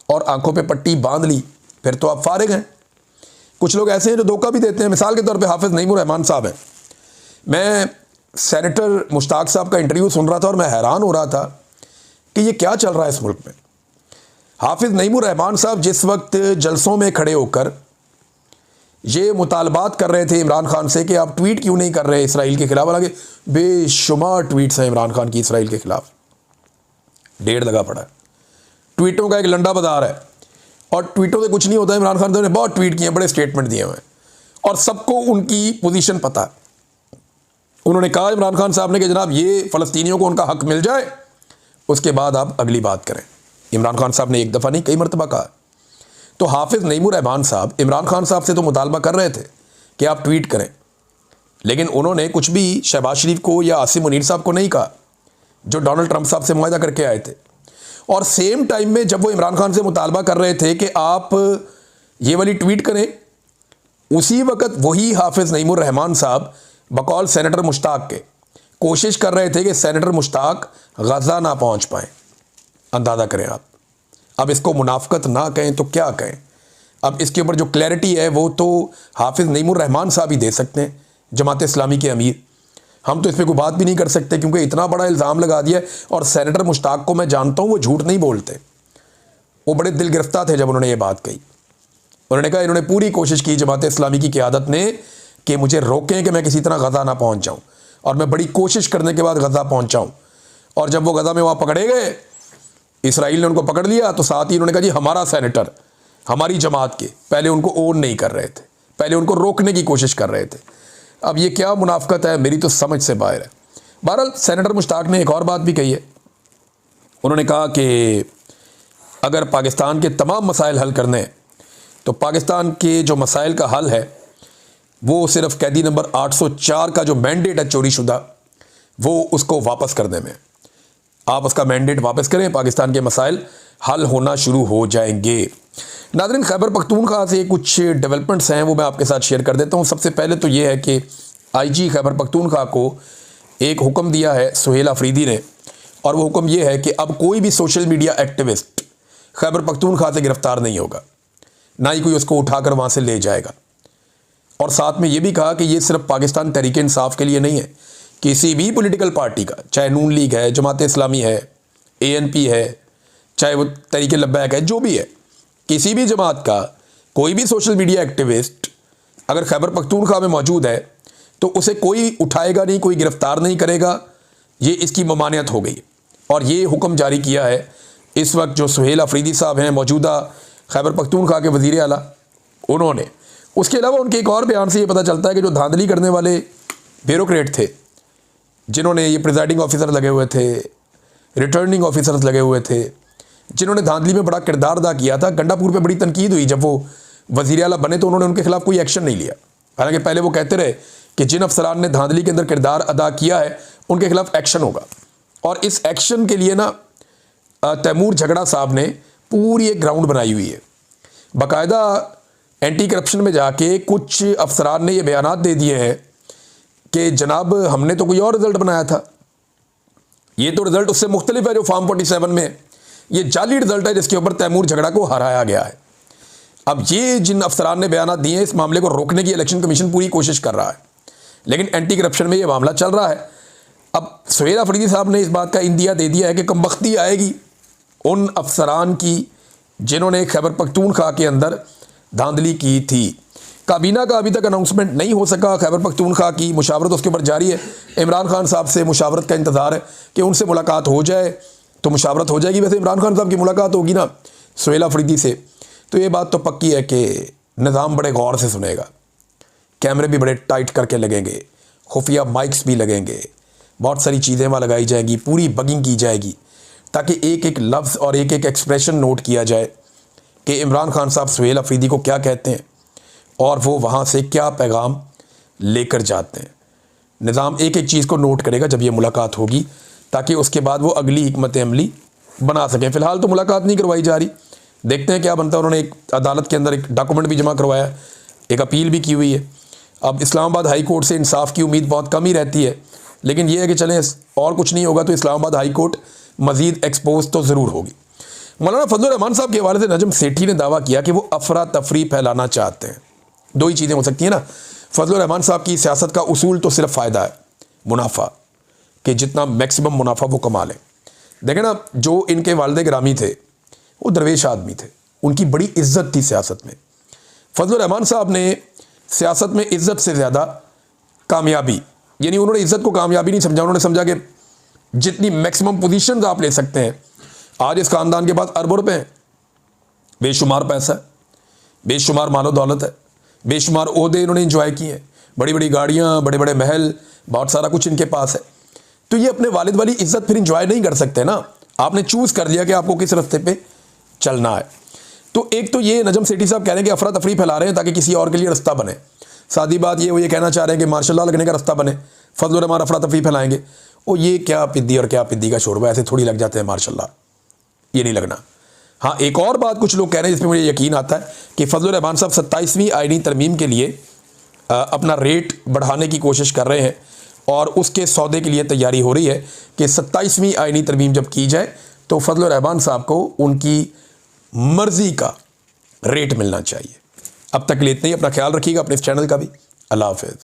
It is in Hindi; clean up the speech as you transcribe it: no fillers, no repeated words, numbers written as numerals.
और आंखों पे पट्टी बांध ली, फिर तो आप फारिग हैं। कुछ लोग ऐसे हैं जो धोखा भी देते हैं। मिसाल के तौर पे हाफिज़ नईमुर रहमान साहब हैं। मैं सेनेटर मुश्ताक साहब का इंटरव्यू सुन रहा था और मैं हैरान हो रहा था कि ये क्या चल रहा है इस मुल्क में। हाफिज़ नईमुर रहमान साहब जिस वक्त जलसों में खड़े होकर ये मुतालबात कर रहे थे इमरान खान से कि आप ट्वीट क्यों नहीं कर रहे इसराइल के खिलाफ, हालांकि बेशुमार ट्वीट्स हैं इमरान खान की इसराइल के खिलाफ, ढेर लगा पड़ा है। ट्वीटों का एक लंडा बाजार है और ट्वीटों से कुछ नहीं होता। इमरान खान ने बहुत ट्वीट किए, बड़े स्टेटमेंट दिए हुए हैं और सबको उनकी पोजीशन पता है। उन्होंने कहा इमरान खान साहब ने कि जनाब ये फ़लस्तीनियों को उनका हक मिल जाए, उसके बाद आप अगली बात करें। इमरान खान साहब ने एक दफ़ा नहीं कई मरतबा कहा। तो हाफिज़ नईमुर रहमान साहब इमरान खान साहब से तो मुतालबा कर रहे थे कि आप ट्वीट करें, लेकिन उन्होंने कुछ भी शहबाज शरीफ को या आसिम मुनीर साहब को नहीं कहा जो डोनाल्ड ट्रंप साहब से मुआहदा करके आए थे। और सेम टाइम में जब वो इमरान खान से मुतालबा कर रहे थे कि आप ये वाली ट्वीट करें, उसी वक्त वही हाफिज़ नईमुर रहमान साहब बकौल सेनेटर मुश्ताक के कोशिश कर रहे थे कि सेनेटर मुश्ताक गज़ा ना पहुंच पाएँ। अंदाज़ा करें आप। अब इसको मुनाफ़कत ना कहें तो क्या कहें। अब इसके ऊपर जो क्लैरिटी है वो तो हाफिज़ नईमुर रहमान साहब ही दे सकते हैं, जमात इस्लामी के अमीर। हम तो इस पर कोई बात भी नहीं कर सकते क्योंकि इतना बड़ा इल्ज़ाम लगा दिया। और सेनेटर मुश्ताक को मैं जानता हूँ, वो झूठ नहीं बोलते। वो बड़े दिल गिरफ्तार थे जब उन्होंने ये बात कही। उन्होंने कहा इन्होंने पूरी कोशिश की जमात इस्लामी की क़यादत ने कि मुझे रोकें कि मैं किसी तरह गज़ा ना पहुँच जाऊँ, और मैं बड़ी कोशिश करने के बाद गज़ा पहुँचाऊँ। और जब वो गज़ा में वहाँ पकड़े गए, इसराइल ने उनको पकड़ लिया, तो साथ ही उन्होंने कहा जी हमारा सेनेटर हमारी जमात के, पहले उनको ओन नहीं कर रहे थे, पहले उनको रोकने की कोशिश कर रहे थे। अब ये क्या मुनाफ़कत है, मेरी तो समझ से बाहर है। बहरहाल सेनेटर मुश्ताक ने एक और बात भी कही है। उन्होंने कहा कि अगर पाकिस्तान के तमाम मसाइल हल करने हैं तो पाकिस्तान के जो मसाइल का हल है वो सिर्फ कैदी नंबर 804 का जो मैंडेट है चोरीशुदा, वो उसको वापस करने में। आप उसका मैंडेट वापस करें, पाकिस्तान के मसाइल हल होना शुरू हो जाएंगे। नाज़रीन, खैबर पख्तूनख्वा से कुछ डेवलपमेंट्स हैं वो मैं आपके साथ शेयर कर देता हूँ। सबसे पहले तो ये है कि आईजी खैबर पख्तूनख्वा को एक हुक्म दिया है सुहेल अफरीदी ने, और वो हुक्म ये है कि अब कोई भी social media activist Khyber Pakhtunkhwa से गिरफ़्तार नहीं होगा, ना ही कोई उसको उठाकर वहाँ से ले जाएगा। और साथ में ये भी कहा कि ये सिर्फ पाकिस्तान तहरीक इंसाफ के लिए नहीं है, किसी भी पॉलिटिकल पार्टी का, चाहे नून लीग है, जमात इस्लामी है, ANP है, चाहे वो तहरीक लब्बैक है, जो भी है, किसी भी जमात का कोई भी सोशल मीडिया एक्टिविस्ट अगर खैबर पख्तूनख्वा में मौजूद है तो उसे कोई उठाएगा नहीं, कोई गिरफ़्तार नहीं करेगा। ये इसकी ममानियत हो गई। और ये हुक्म जारी किया है इस वक्त जो सुहेल अफरीदी साहब हैं, मौजूदा खैबर पख्तूनख्वा के वज़ीर आला, उन्होंने। उसके अलावा उनके एक और बयान से ये पता चलता है कि जो धांधली करने वाले ब्यूरोक्रेट थे, जिन्होंने ये प्रिजाइडिंग ऑफिसर लगे हुए थे, रिटर्निंग ऑफिसर्स लगे हुए थे, जिन्होंने धांधली में बड़ा किरदार अदा किया था, गंडापुर पे बड़ी तनकीद हुई जब वो वज़ीर आला बने तो उन्होंने उनके खिलाफ कोई एक्शन नहीं लिया। हालांकि पहले वो कहते रहे कि जिन अफसरान ने धांधली के अंदर किरदार अदा किया है उनके खिलाफ एक्शन होगा। और इस एक्शन के लिए ना तैमूर झगड़ा साहब ने पूरी एक ग्राउंड बनाई हुई है। बाकायदा एंटी करप्शन में जाके कुछ अफसरान ने ये बयानात दे दिए हैं कि जनाब हमने तो कोई और रिज़ल्ट बनाया था, ये तो रिज़ल्ट उससे मुख्तलिफ है जो फॉर्म 47 में है, ये जाली रिज़ल्ट है जिसके ऊपर तैमूर झगड़ा को हराया गया है। अब ये जिन अफसरान ने बयानात दिए हैं, इस मामले को रोकने की इलेक्शन कमीशन पूरी कोशिश कर रहा है, लेकिन एंटी करप्शन में ये मामला चल रहा है। अब सुहेल अफरीदी साहब ने इस बात का इंदिया दे दिया है कि कमबख्ती आएगी उन अफसरान की जिन्होंने खैबर पख्तूनख्वा के अंदर धांधली की थी। काबीना का अभी तक अनाउंसमेंट नहीं हो सका। खैबर पख्तूनख्वा की मुशावरत उसके ऊपर जारी है। इमरान खान साहब से मुशावरत का इंतज़ार है कि उनसे मुलाकात हो जाए तो मुशावरत हो जाएगी। वैसे इमरान खान साहब की मुलाकात होगी ना सुहेल अफरीदी से, तो ये बात तो पक्की है कि निज़ाम बड़े गौर से सुनेगा, कैमरे भी बड़े टाइट करके लगेंगे, खुफिया माइक्स भी लगेंगे, बहुत सारी चीज़ें वहाँ लगाई जाएंगी, पूरी बगिंग की जाएगी ताकि एक एक लफ्ज़ और एक एक एक्सप्रेशन नोट किया जाए कि इमरान खान साहब सुहेल अफरीदी को क्या कहते हैं और वो वहाँ से क्या पैगाम लेकर जाते हैं। निज़ाम एक एक चीज़ को नोट करेगा जब ये मुलाकात होगी, ताकि उसके बाद वो अगली हिकमत अमली बना सकें। फ़िलहाल तो मुलाकात नहीं करवाई जा रही, देखते हैं क्या बनता है। उन्होंने एक अदालत के अंदर एक डॉक्यूमेंट भी जमा करवाया, एक अपील भी की हुई है। अब इस्लामाबाद हाई कोर्ट से इंसाफ की उम्मीद बहुत कम ही रहती है, लेकिन यह है कि चलें और कुछ नहीं होगा तो इस्लामाबाद हाई कोर्ट मज़ीद एक्सपोज तो ज़रूर होगी। मौलाना फजलुर रहमान साहब के हवाले से नजम सेठी ने दावा किया कि वो अफरा तफरी फैलाना चाहते हैं। दो ही चीज़ें हो सकती हैं ना, फजलुर रहमान साहब की सियासत का उसूल तो सिर्फ फ़ायदा है, मुनाफा, कि जितना मैक्सिमम मुनाफा वो कमा लें। देखें ना, जो इनके वालिद गिरामी थे वो दरवेश आदमी थे, उनकी बड़ी इज्जत थी सियासत में। फजलुर रहमान साहब ने सियासत में इज्जत से ज़्यादा कामयाबी, यानी उन्होंने इज्जत को कामयाबी नहीं समझा, उन्होंने समझा कि जितनी मैक्सिमम पोजीशंस आप ले सकते हैं। आज इस ख़ानदान के पास अरबों रुपए हैं, बेशुमार पैसा है, बेशुमार मालो दौलत है, बेशुमार ओहदे इन्होंने इंजॉय किए हैं, बड़ी बड़ी गाड़ियाँ, बड़े बड़े महल, बहुत सारा कुछ इनके पास है। तो ये अपने वालिद वाली इज्जत फिर इंजॉय नहीं कर सकते ना। आपने चूज़ कर दिया कि आपको किस रास्ते पे चलना है। तो एक तो ये नजम सेठी साहब कह रहे हैं कि अफरा तफरी फैला रहे हैं ताकि किसी और के लिए रास्ता बने। सादी बात ये, वो ये कहना चाह रहे हैं कि मार्शल लॉ लगने का रास्ता बने, फजलुर रहमान अफरा तफरी फैलाएंगे। वो ये क्या पिद्दी और क्या पिद्दी का शोरबा, ऐसे थोड़ी लग जाते हैं मार्शल लॉ, ये नहीं लगना। हाँ, एक और बात कुछ लोग कह रहे हैं जिसमें मुझे यकीन आता है कि फजलुर रहमान साहब 27वीं आईनी तरमीम के लिए अपना रेट बढ़ाने की कोशिश कर रहे हैं और उसके सौदे के लिए तैयारी हो रही है कि 27वीं आईनी तरमीम जब की जाए तो फजलुर रहमान साहब को उनकी मर्जी का रेट मिलना चाहिए। अब तक के लिए इतना ही। अपना ख्याल रखिएगा, अपने इस चैनल का भी। अल्लाह हाफ़िज़।